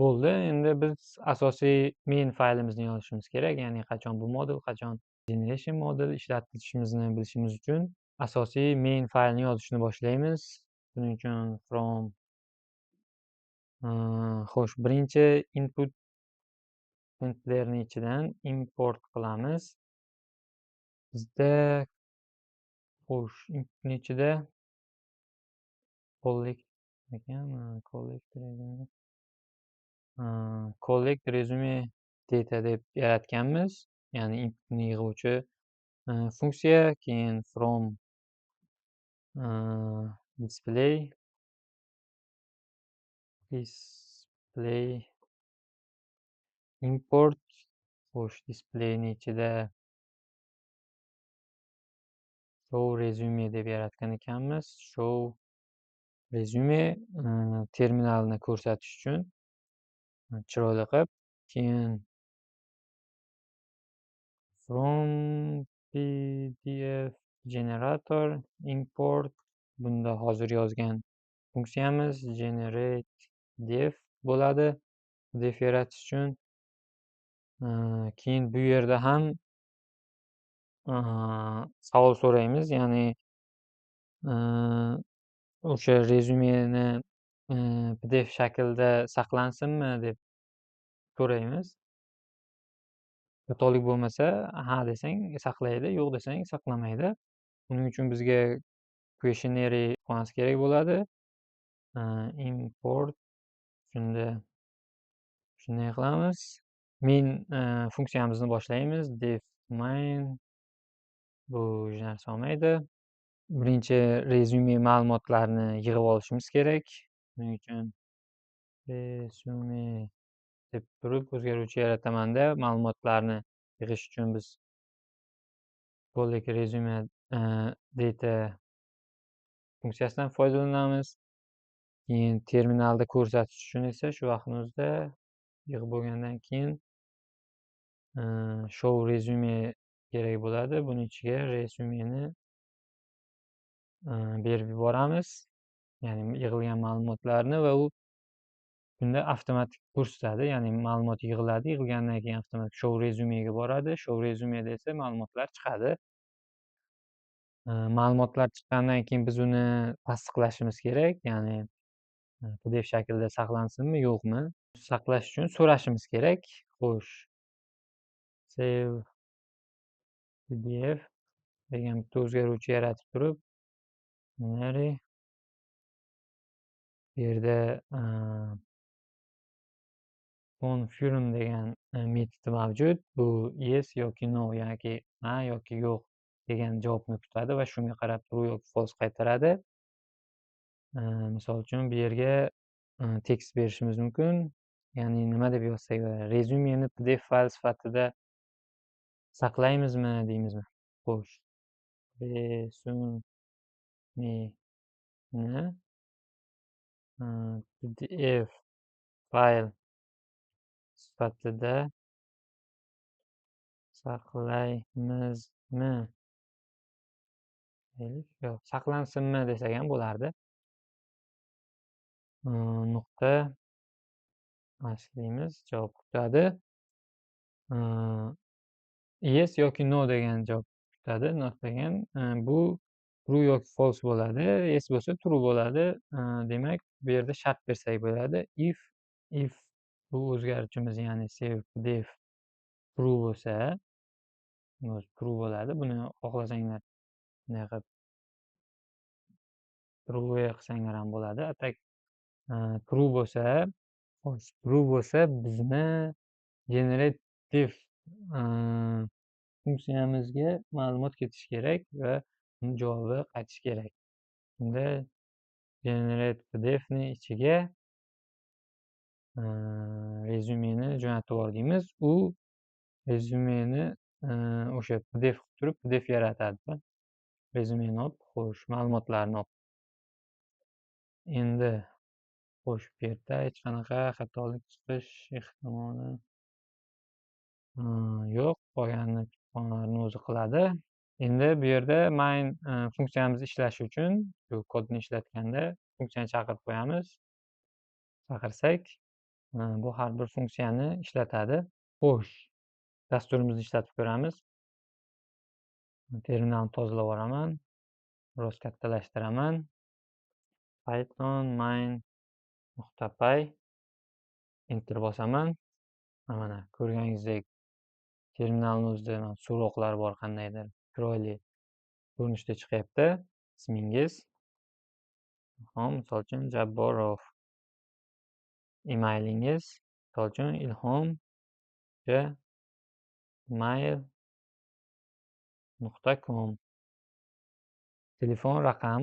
A: Bo'ldi. Endi biz asosiy main faylimizni yozishimiz kerak. Ya'ni qachon bu modul, qachon generation model ishlatishimizni bilishimiz uchun asosiy main faylni yozishni boshlaymiz. Buning uchun from xo'sh, birinchi input pointlarni ichidan import qilamiz. Bizda xo'sh, inputni ichida collect collect resume data deb yaratganmiz. Ya'ni inputni yig'uvchi funksiya. Keyin from display import. Xo'sh, displayni ichida show resume deb yaratgan ekanmiz. Show resume terminalni ko'rsatish uchun chiroyli qilib. Keyin from pdf generator import, bunda hozir yozgan funksiyamiz generate def bo'ladi, def yaratish uchun. Keyin bu yerda ham savol so'raymiz, ya'ni o'sha rezumeni pdf shaklda saqlansinmi deb so'raymiz. Xatolik bo'lmasa ha desang saqlaydi, yo'q desang saqlamaydi. Buning uchun bizga queshonary qilmasi kerak bo'ladi. Import shunda shunday qilamiz. Main funksiyamizni boshlaymiz. Def main bu narsa olmaydi. Birinchi resume ma'lumotlarini yig'ib olishimiz kerak. Buning uchun resume deb turib o'zgaruvchi yaratamanda ma'lumotlarni yig'ish uchun biz collect resume data funksiyasidan foydalanamiz. Keyin terminalda ko'rsatish uchun esa shu vaqtimizda yig'ib bo'lgandan keyin show resume kerak bo'ladi. Buning ichiga resumeni berib yuboramiz. Ya'ni yig'ilgan ma'lumotlarni va u bunda avtomatik ko'rsatadi. Ya'ni ma'lumot yig'iladi, yig'ilgandan keyin avtomatik show resumega boradi. Show resumeda esa ma'lumotlar chiqadi. Ma'lumotlar chiqqandan keyin biz uni tasdiqlashimiz kerak. Ya'ni pdf shaklda saqlansinmi, yo'qmi? Saqlash uchun so'rashimiz kerak. Xo'sh, save pdf degan bitta o'zgaruvchi yaratib turib, bu yerda confirm degan metod mavjud. Bu yes yoki no, yoki ha yoki yo'q degan javobni kutadi va shunga qarab true yoki false qaytaradi. Misol uchun bu yerga tekst berishimiz mumkin. Ya'ni nima deb yozsak bo'ladi? Resumeni pdf fayl sifatida saqlaymizmi deymizmi? Xo'sh, resumeni pdf fayl sifatida saqlaymizmi? Yo'q, saqlansinmi desak ham bo'lardi. Nuqta deymiz, javob kutadi. Yes yoki no degan javob kutadi. Not degan bu true yoki false bo'ladi. Yes bo'lsa true bo'ladi. Demak, bu yerda shart bersak bo'ladi. If bu o'zgaruvchimiz, ya'ni save pdf true bo'lsa, true bo'ladi. Buni xohlasanglar bunday qilib true qilsanglar ham bo'ladi. Atak true bo'lsa, xo'sh, true bo'lsa bizni generative funksiyamizga ma'lumot ketishi kerak va uni javobi qaytishi kerak. Unda generate pdfni ichiga resumeni jo'natib yubor deymiz. U resumeni o'sha PDF qilib turib, PDF yaratadi. Rezyumeni olib, xo'sh, ma'lumotlarni olib. Endi xo'sh, bu yerda hech qanaqa xatolik chiqish ehtimoli yo'q. Qolganini kutubxonalarni o'zi qiladi. Endi bu yerda main funksiyamiz ishlashi uchun shu kodni ishlatganda funksiyani chaqirib qo'yamiz. Chaqirsak, bu har bir funksiyani ishlatadi. Xo'sh, dasturimizni ishlatib ko'ramiz. Terminalni tozalab yuboraman. Biroz kattalashtiraman. Python main.py enter bosaman. Mana ko'rganingizdek terminalni o'zida so'roqlar bor, qandaydir chiroyli ko'rinishda chiqyapti. Ismingiz, misol uchun Jabborov. Emailingiz, misol uchun ilhom@mail.com. Telefon raqam,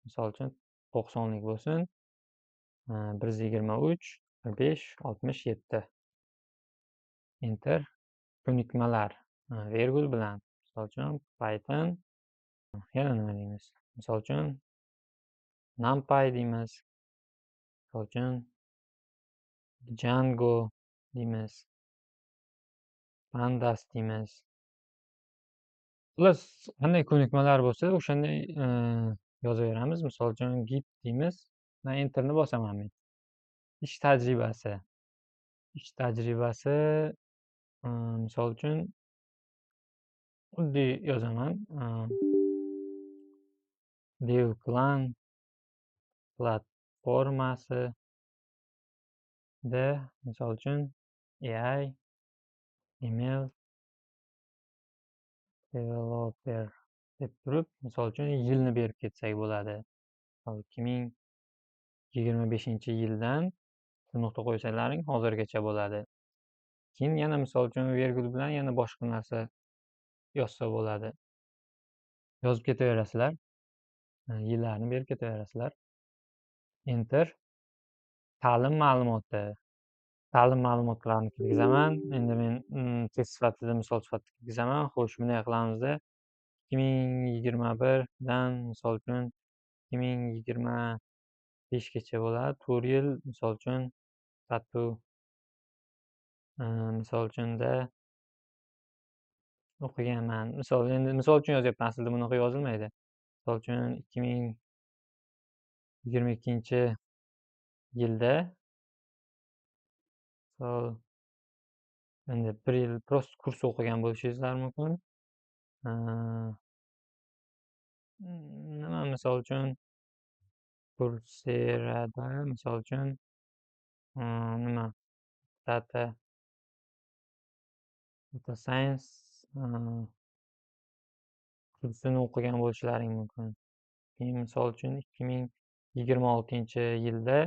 A: misol uchun 90lik bo'lsin. 123 45 67. Enter. Ko'nikmalar, vergul bilan, misol uchun Python. Yana nima deymiz? Misol uchun NumPy deymiz. Misol uchun Django deymiz. Pandas deymiz. Xullas, qanday ko'nikmalar bo'lsa, o'shanday yozaveramiz. Misol uchun git deymiz. Man enterni bosaman men. Ish tajribasi. Misol uchun oddiy yozaman. DevClan platformasida, misol uchun AI ML developer deb turib, misol uchun yilni berib ketsak bo'ladi. 2025-yildan nuqta qo'ysalaring hozirgacha bo'ladi. Keyin yana misol uchun vergul bilan yana boshqa narsa yozsa bo'ladi. Yozib ketaverasizlar. Yillarni berib ketaverasizlar. Enter. Ta'lim ma'lumoti. Ta'lim ma'lumotlarini kirgizaman. Endi men test sifatida, misol sifatida kirgizaman. Xo'sh, bunday qilamizda 2021 dan misol uchun 2025gacha bo'ladi. 4 yil, misol uchun misol uchunda o'qiganman. Misol uchun yozyapman, aslida bunaqa yozilmaydi. Misol uchun 2022-yilda endi 1 yil prosta kurs o'qigan bo'lishingiz mumkin. Nima misol uchun Coursera'da misol uchun nima data science kursini o'qigan bo'lishlaring mumkin. Keyin misol uchun 2026-yilda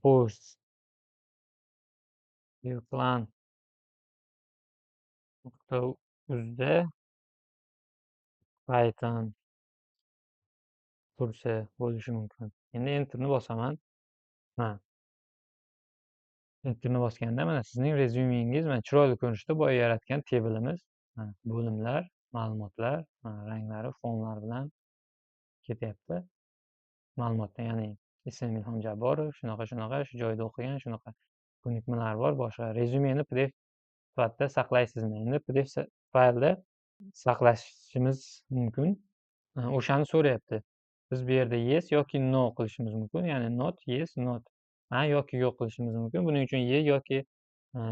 A: xo'sh, devclan.uzda Python kursi bo'lishi mumkin. Endi enterni bosaman. Enterni bosganda mana sizning rezyumengiz mana chiroyli ko'rinishda boya yaratgan tebilimiz, bo'limlar, ma'lumotlar, ranglari, fonlar bilan ketyapti. Ma'lumotda, ya'ni ism Ilhom Jabborov, shunaqa, shu joyda o'qigan, shunaqa ko'nikmalar bor. Boshqa rezyumeni PDF sifatida saqlaysizmi? Endi PDF faylda saqlashimiz mumkin. O'shani so'rayapti. Biz bu yerda yes yoki no qilishimiz mumkin. Ya'ni not, yes, not. Yoki yo'q qilishimiz mumkin. Buning uchun y yoki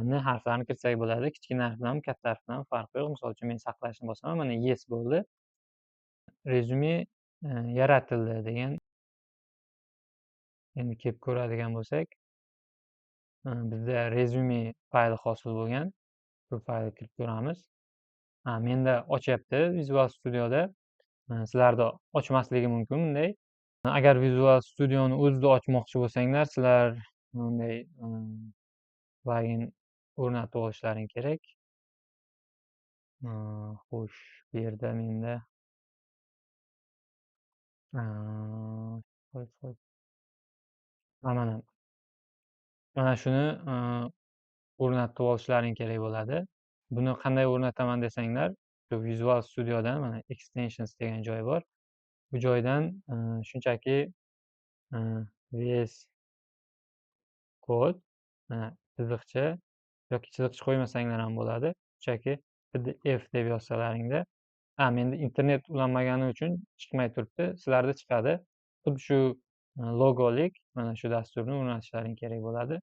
A: n harflarini kiritsak bo'ladi. Kichkina harf bilan katta harf bilan farqi yo'q. Misol uchun men saqlashni bosaman. Mana yes bo'ldi. Rezyume yaratildi degan. Endi kelib ko'radigan bo'lsak, bizda rezyume fayli hosil bo'lgan. Shu faylni kirib ko'ramiz. Menda ochyapti Visual Studioda. Sizlarda ochmasligi mumkin bunday. Agar Visual Studioni o'zida ochmoqchi bo'lsanglar, sizlar bunday plagin o'rnatib olishlaring kerak. Xo'sh, bu yerda menda mana shuni o'rnatib olishlaring kerak bo'ladi. Buni qanday o'rnataman desanglar, shu Visual Studiodan mana Extensions degan joy bor. Bu joydan shunchaki VS Code chiziqcha yoki chiziqcha qo'ymasanglar ham bo'ladi. Shunchaki PDF deb yozsalaringda menda internet ulanmagani uchun chiqmay turibdi. Sizlarda chiqadi. Xuddi shu logolik mana shu dasturni o'rnatishlaring kerak bo'ladi.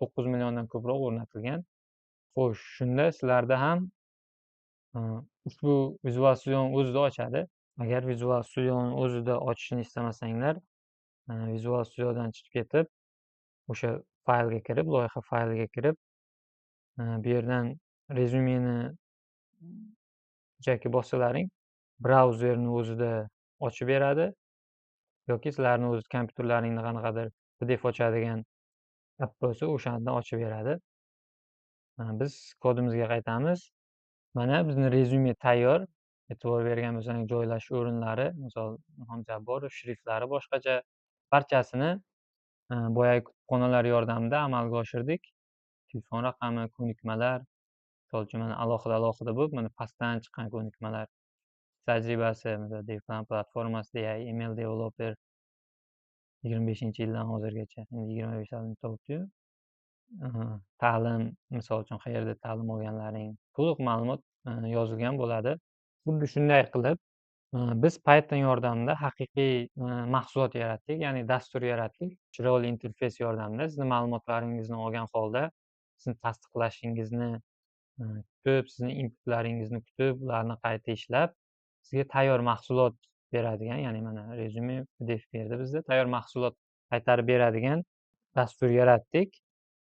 A: 9 milliondan ko'proq o'rnatilgan. Xo'sh, shunda sizlarda ham ushbu Visual Studioni o'zida ochadi. Agar Visual Studioni o'zida ochishni istamasanglar, Visual Studiodan chiqib ketib, o'sha faylga kirib, loyiha fayliga kirib, bu yerdan rezumeni shunchaki bossalaring, brauzerni o'zida ochib beradi yoki sizlarni o'z kompyuterlaringda qanaqadir PDF ochadigan app bo'lsa, o'shandan ochib beradi. Biz kodimizga qaytamiz. Mana bizni rezyume tayyor. E'tibor bergan bo'lsangiz, joylash o'rinlari, misol Ilhom Jabborov shriftlari boshqacha, barchasini boyagi kutubxonalar yordamida amalga oshirdik. Telefon raqami, ko'nikmalar, misol uchun mana alohida bo'lib, mana pastdan chiqqan ko'nikmalar tajribasi, misol Devplan platformasi, email developer 25-yildan hozirgacha, endi 25 yilni topdi-yu. Ta'lim, misol uchun qayerda ta'lim olganlaring, to'liq ma'lumot yozilgan bo'ladi. Xuddi shunday qilib biz Python yordamida haqiqiy mahsulot yaratdik, ya'ni dastur yaratdik. Chiroyli interfeys yordamida sizni ma'lumotlaringizni olgan holda sizni tasdiqlashingizni kutib, sizni inputlaringizni kutib, ularni qayta ishlab, sizga tayyor mahsulot beradigan, ya'ni mana rezyume PDF berdi bizda, tayyor mahsulot qaytarib beradigan dastur yaratdik.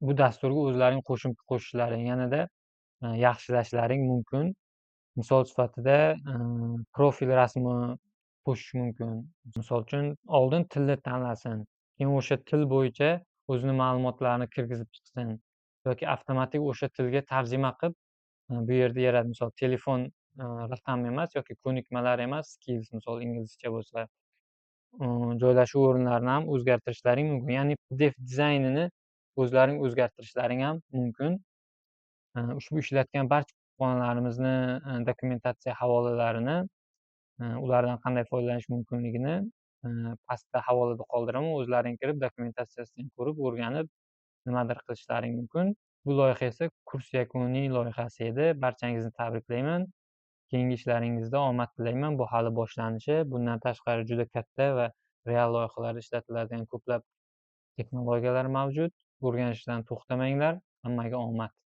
A: Bu dasturga o'zlaring qo'shimcha qo'shishlaring, yanada yaxshilashlaring mumkin. Misol sifatida profil rasmi qo'shish mumkin. Misol uchun oldin tilni tanlasin, keyin o'sha til bo'yicha o'zini ma'lumotlarini kirgizib chiqsin yoki avtomatik o'sha tilga tarjima qilib bu yerda yaratib, misol telefon raqami emas yoki ko'nikmalar emas, skills misol inglizcha bo'lsa, joylashuv o'rinlarini ham o'zgartirishlaring mumkin. Ya'ni PDF dizaynini o'zlaring o'zgartirishlaring ham mumkin. Ushbu ishlatgan barcha kutubxonalarimizni dokumentatsiya havolalarini, ulardan qanday foydalanish mumkinligini pastda havolada qoldiraman. O'zlaring kirib dokumentatsiyasidan ko'rib, o'rganib, nimadir qilishlaring mumkin. Bu loyiha esa kurs yakuniy loyihasi edi. Barchangizni tabriklayman. Keyingi ishlaringizda omad tilayman. Bu hali boshlanishi. Bundan tashqari juda katta va real loyihalarda ishlatiladigan ko'plab texnologiyalar mavjud. O'rganishdan to'xtamanglar. Hammaga omad!